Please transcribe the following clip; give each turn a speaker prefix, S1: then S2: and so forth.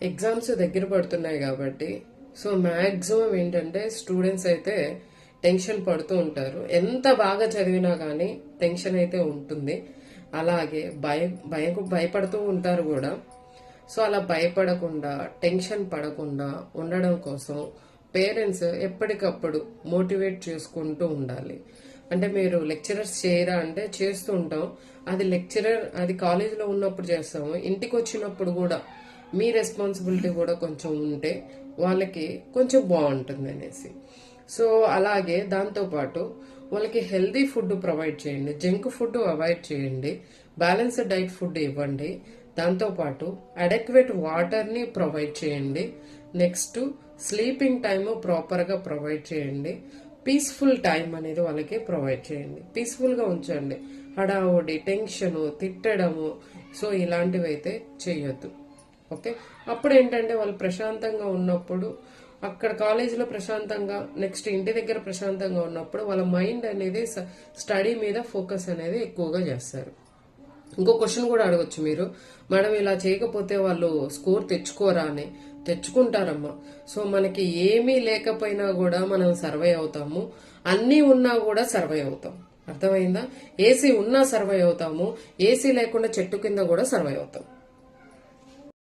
S1: Exams దగ్గర పడుతున్నాయి కాబట్టి సో మ్యాక్సిమం ఏంటంటే స్టూడెంట్స్ అయితే టెన్షన్ పడుతూ ఉంటారు. ఎంత బాగా చదివినా కానీ టెన్షన్ అయితే ఉంటుంది. అలాగే భయపడుతూ ఉంటారు కూడా. సో అలా భయపడకుండా టెన్షన్ పడకుండా ఉండడం కోసం పేరెంట్స్ ఎప్పటికప్పుడు మోటివేట్ చేసుకుంటూ ఉండాలి. అంటే మీరు లెక్చరర్స్ చేయరా అంటే చేస్తూ ఉంటాం. అది కాలేజీలో ఉన్నప్పుడు చేస్తాము. ఇంటికి వచ్చినప్పుడు కూడా మీ రెస్పాన్సిబిలిటీ కూడా కొంచెం ఉంటే వాళ్ళకి కొంచెం బాగుంటుంది అనేసి. సో అలాగే దాంతోపాటు వాళ్ళకి హెల్దీ ఫుడ్ ప్రొవైడ్ చేయండి, జంక్ ఫుడ్ అవాయిడ్ చేయండి, బ్యాలెన్స్డ్ డైట్ ఫుడ్ ఇవ్వండి. దాంతోపాటు అడెక్వేట్ వాటర్ని ప్రొవైడ్ చేయండి. నెక్స్ట్ స్లీపింగ్ టైమ్ ప్రాపర్గా ప్రొవైడ్ చేయండి. పీస్ఫుల్ టైం అనేది వాళ్ళకి ప్రొవైడ్ చేయండి. పీస్ఫుల్గా ఉంచండి. హడావుడి, టెన్షను, తిట్టడము సో ఇలాంటివి అయితే చేయొద్దు. ఓకే, అప్పుడు ఏంటంటే వాళ్ళు ప్రశాంతంగా ఉన్నప్పుడు అక్కడ కాలేజీలో ప్రశాంతంగా, నెక్స్ట్ ఇంటి దగ్గర ప్రశాంతంగా ఉన్నప్పుడు వాళ్ళ మైండ్ అనేది స్టడీ మీద ఫోకస్ అనేది ఎక్కువగా చేస్తారు. ఇంకో క్వశ్చన్ కూడా అడగచ్చు మీరు, మేడం ఇలా చేయకపోతే వాళ్ళు స్కోర్ తెచ్చుకోరా అని. తెచ్చుకుంటారమ్మా. సో మనకి ఏమీ లేకపోయినా కూడా మనం సర్వే అవుతాము, అన్నీ ఉన్నా కూడా సర్వే అవుతాం. అర్థమైందా? ఏసీ ఉన్నా సర్వే అవుతాము, ఏసీ లేకుండా చెట్టు కింద కూడా సర్వే అవుతాం.